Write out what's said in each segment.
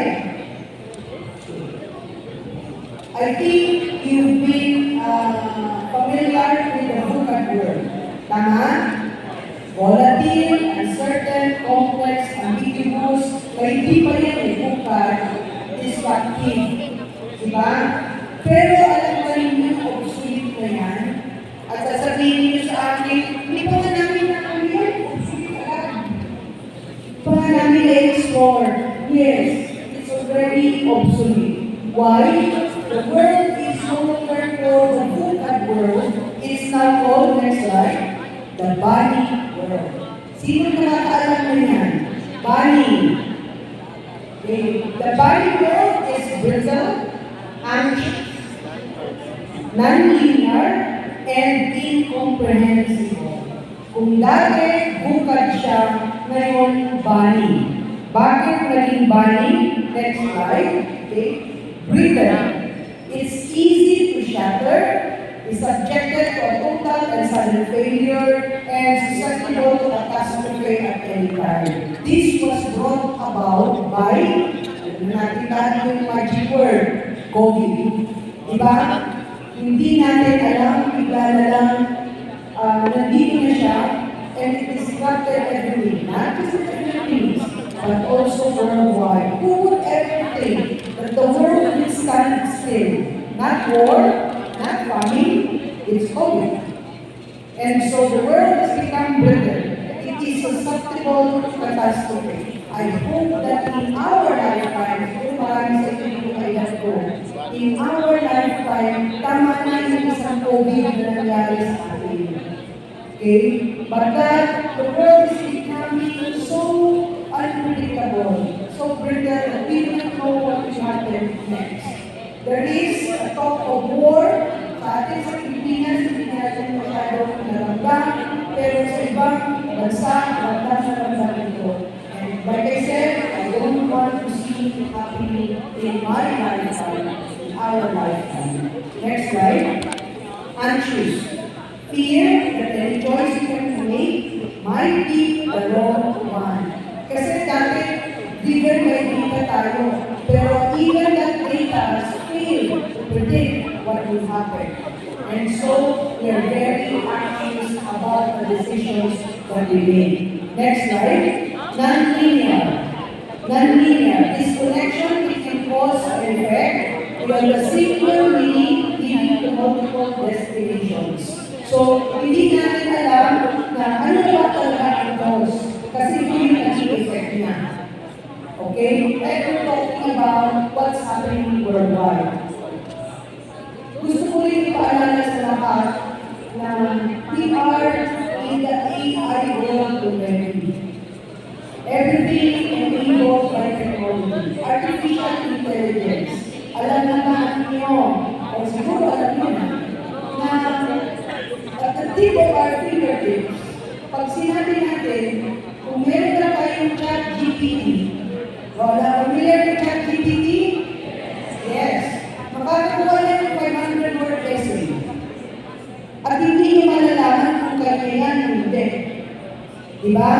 slide. I think you've been familiar with the VUCA word. Tama? Volatile, uncertain, complex, ambiguous, kaya hindi pa yan ay VUCA, disruptive. Diba? Pero alam ba ninyo obsolete na yan? At sasabihin niyo sa akin, hindi pa nga namin nakaliyan, obsolete agad. Pa nga namin na-explore. Yes, it's already obsolete. Why? The world is no longer called the VUCA world. It's now called, next slide, the BANI world. Sino nakakaalam na yan? BANI. Okay. The BANI world is Brittle, Nonlinear, and Incomprehensible. Kung dati, bukad siya, ngayon, BANI. Bakit naging BANI? Next slide. Okay. Brittle. It's easy to shatter, is subjected to a total and sudden failure, and susceptible to catastrophe at any time. This was brought about by, nakita yung magic word, COVID. Diba? Hindi natin alam, bigla na lang, nandito na siya, and it disrupted everything. Not just in the Philippines, but also worldwide. Who would ever think that the world will stand still? Not war, not famine, it's COVID. And so the world has become brittle. It is susceptible to catastrophe. I hope that in our lifetime, kung marami sa inyo kaya ko, in our lifetime, tama na yung isang COVID na nangyari sa atin. Okay? But that the world is becoming so unpredictable, so brittle that we don't know what will happen next. There is a talk of war. Sa atin sa Pilipinas, hindi natin masyadong naramdaman, pero sa ibang bansa, naramdaman ito. And like I said, I don't want to see it happening in my lifetime, in our lifetime. Next slide. Anxious. Fear that any choice you can make might be the wrong one. Kasi dati, Vigan may data tayo, pero even that data fail to predict what will happen. And so, we are very anxious about the decisions that we make. Next slide. Nonlinear. Nonlinear. This connection between cause and effect will the single meaning leading to multiple destinations. So, hindi natin alam na ano ba talaga ang cause. Kasi hindi naging effect niya. Okay? And we're talking about what's happening worldwide. Gusto ko rin ipaalala sa lahat na we are in the AI world already. Everything enabled by technology. Artificial intelligence. Alam naman niyo, o siguro alam niyo na at the tip of our fingertips, pag sinabi natin, kung meron na tayong ChatGPT, wala familiar with ChatGPT? Yes. Makakakuha na yung 500-word essay. At hindi nyo malalaman kung kaya yan o hindi. Diba?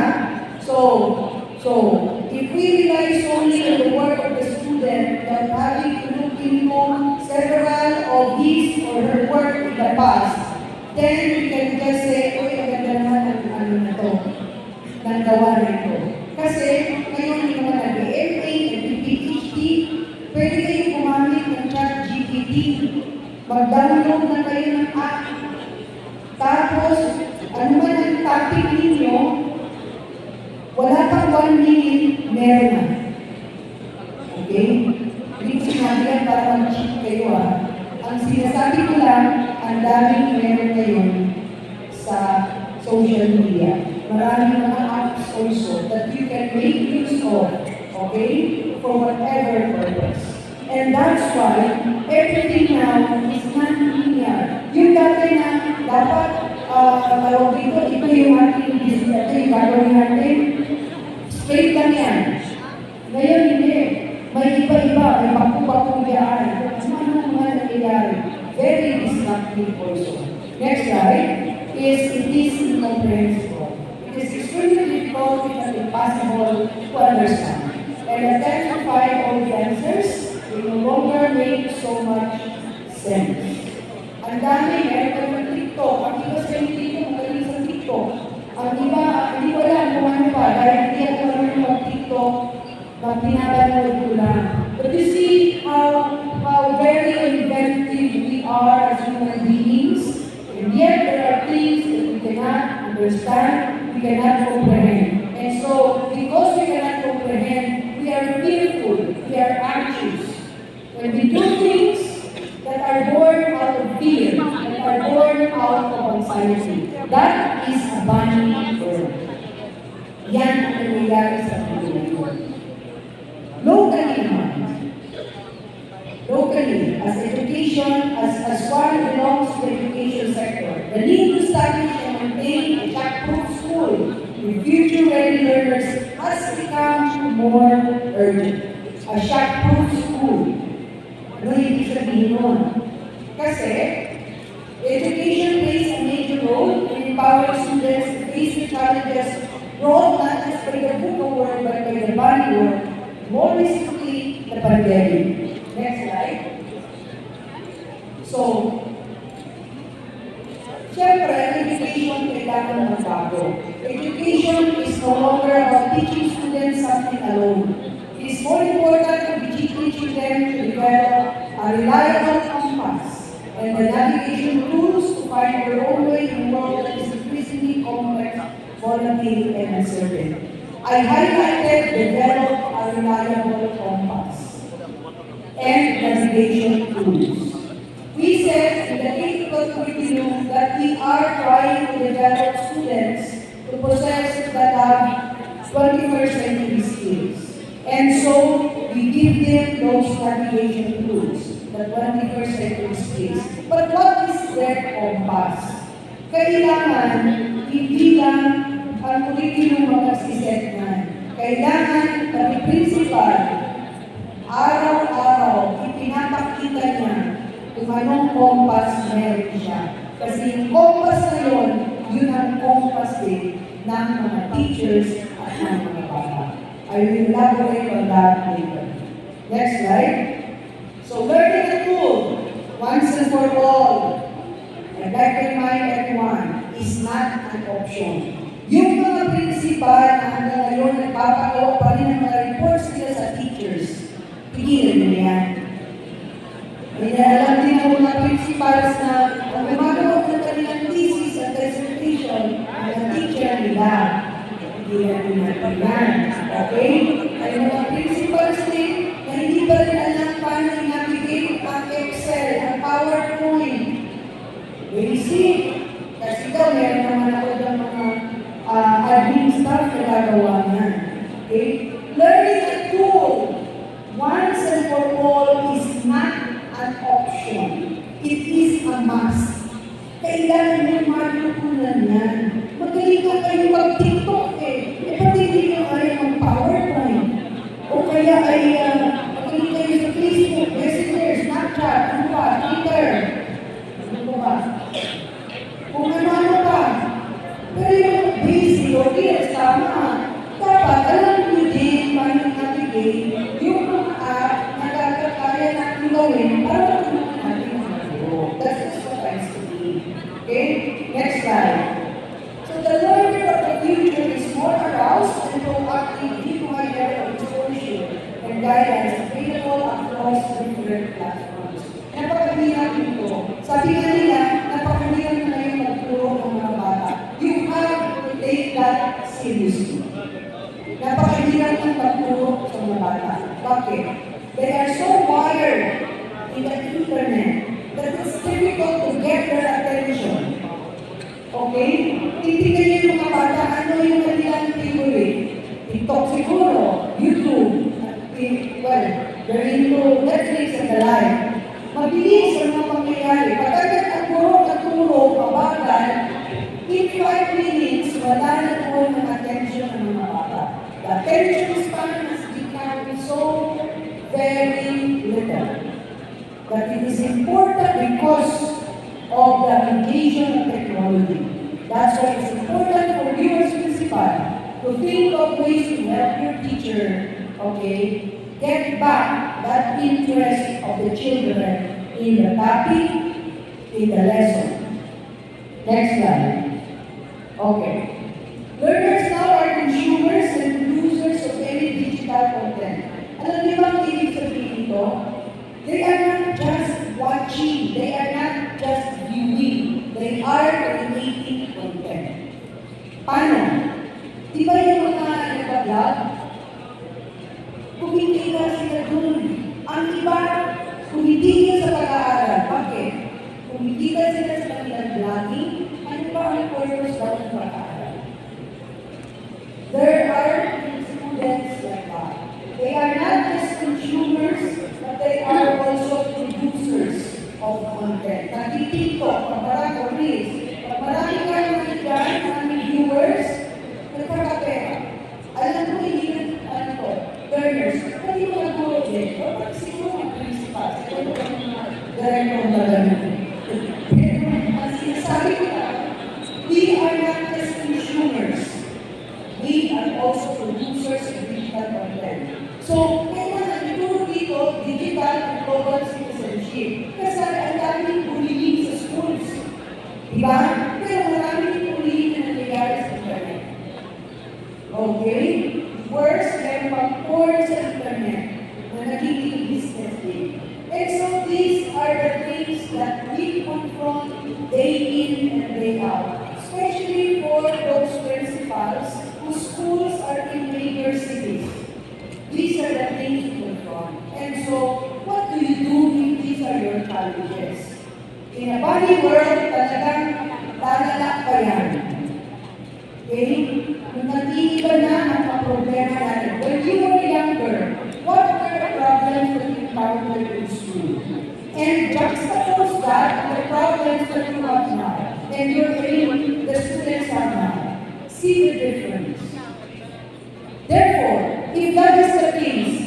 So, if we rely solely on the work of the student that having to look into several of his or her work in the past, then we can just say, oy, ang ganda naman ang ano na to, ng gawa na ito. Kasi, ngayon yung mga nag-MA, nag-PhD, pwede kayo gumamit ng ChatGPT. Mag-download na kayo ng app. Tapos, ano man ang topic ninyo, wala pang 1 minute, meron na. Okay? Hindi ko sinabi yan para mag-cheat kayo Ang sinasabi ko lang, ang daming meron ngayon sa social media. Maraming mga apps also that you can make use of, okay, for whatever purpose. And that's why everything now is non-linear. Yung dati na dapat, tawag dito, ito yung ating business, ito yung gagawin natin, straight lang yan. Ngayon hindi. May iba-iba, may baku-bakong diyaan. Ano mga nangyayari? Very disruptive also. Next slide is it is incomprehensible. It is extremely difficult, if not impossible, to understand and identify all the They no longer make so much sense. Ang dami, meron ka ng TikTok. Ang iba sa TikTok, magaling sa TikTok. Ang iba, hindi ko alam kung ano pa, dahil hindi ako marunong mag-TikTok, na pinapanood ko lang. But you see how very inventive we are as human beings, and yet there are things that we cannot understand, we cannot comprehend. And so, because we cannot comprehend, we are fearful, we are anxious. When we do things that are born out of fear, that are born out of anxiety, that is a BANI word. Yan ang nangyayari sa Pilipinas. Locally, as education, as one belongs to the education sector, the need to establish and maintain a child-proof school with future-ready learners has become more urgent. A child-proof school. Ano ibig sabihin nun? Kasi, education plays a major role in empowering students to face the challenges brought not just by the book of work but by the BANI work, more recently, the pandemic. Next slide. So, syempre, education kailangan magbago. Education is no longer about teaching students something alone. It is more important to be teaching them to develop a reliable compass and the navigation tools to find their own way in a world that is increasingly complex, volatile, and uncertain. I highlighted develop a reliable compass and navigation tools. We said in the technical curriculum that we are trying to develop students to possess that have 21st century skills. And so, we give them those navigation tools, the 21st century skills. But what is their compass? Kailangan, hindi lang ang curriculum mag-asiset na. Kailangan, kami principal, araw-araw, ipinapakita niya kung anong compass meron siya. Kasi yung compass na yun, yun ang compass din ng mga teachers at ng mga bata. I will elaborate on that later. Next slide. So, learning a tool, once and for all, I'd like to remind everyone, is not an option. Yung mga principal na hanggang ngayon nagpapagawa pa rin ng mga reports nila sa teachers, pigilan nyo yan. Kaya alam din ang mga principals na ang gumagawa ng kanilang thesis at presentation ang teacher nila. Pigilan nyo natin yan. Okay? Ay mga principals din na hindi pa rin alam paano i-navigate ang Excel, ang PowerPoint. Basic. Kasi daw meron naman ako ng mga admin staff na gagawa niyan. Okay? Learning a tool once and for all is not an option. It is a must. Kailangan yung matutunan yan. Magaling ka kayo mag-TikTok eh. Pati hindi nyo kaya mag-PowerPoint. O kaya ay magaling kayo sa Facebook, Messenger, Snapchat, ano pa, Twitter. Ano ba? Kung ano pa. Pero yung basic o yes, tama. Dapat alam nyo din paano navigate yung mga app na kaya natin gawin para matulungan natin ang mga. That's just what I'm saying. Okay? Next slide. So the learner of the future is more aroused and proactive due to high level of exposure and guidance available across different platforms. Napakahirap nito. Sabi nga nila, napakahirap na ngayon magturo ng mga bata. You have to take that seriously. Napakahirap ng magturo sa mga bata. Bakit? They are so wired in the internet that it's difficult to get their attention. Okay? Titignan niyo yung mga bata, ano yung kanilang favorite? TikTok siguro, YouTube, well, they're into Netflix and the like. Mabilis ang mga pangyayari. Pagkagat ang turo, pabagal, in 5 minutes, wala na po ng attention ng mga bata. The attention span has become so very little. But it is important because of the engagement of technology. That's why it's important for you as principal to think of ways to help your teacher, okay, get back that interest of the children in the topic, in the lesson. Next slide. Okay. Learners now are consumers and producers of any digital content. Alam niyo ba ang ibig sabihin ito? They are not just watching, they are not just viewing, they are creating content. Paano? Di ba yung mga nag-vlog? Kumikita sila dun. Ang iba, kumitigil sa pag-aaral. Bakit? Kumikita sila sa kanilang vlogging, ano ba ang purpose daw ng pag-aaral? There are students like that. They are not just consumers, but they are also producers of content. Nag-TikTok, pag-marami o reels, pag-marami ka naman dyan, maraming viewers, nagkakapera. Alam mo, hindi na, learners, pwede mo nag-guro din, o pag siguro ang principal, siguro ang mga director na gano'n. Pero, ang sinasabi ko na, we are not just consumers, we are also producers of digital content. So, kaya nagturo dito, digital and global citizenship. Kasi ang daming bullying sa schools. Diba? Pero maraming bullying na nangyayari sa internet. Okay? Worse, meron pang porn sa internet na nagiging business din. And so, these are the things that we confront day in and day out. Especially for those principals whose schools are in major cities. These are the things to confront. And so, what do you do if these are your challenges? In a BANI world, talagang lalala pa yan. Okay? Kung nag-iiba na ang mga problema natin. When you were younger, what were the problems that you encountered in school? And juxtapose that to the problems that you have now. And the students have now. See the difference. Therefore, if that is the case,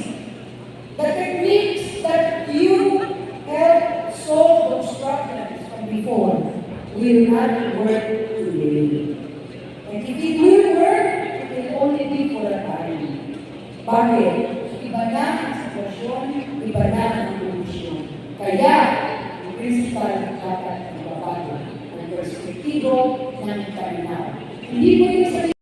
the techniques that you help solve those problems from before will not work today. And if it will work, it will only be for a time. Bakit? Iba na ang sitwasyon, iba na ang kondisyon. Kaya, ang principal dapat magbabago ang perspektibo ng iba na. Hindi po yung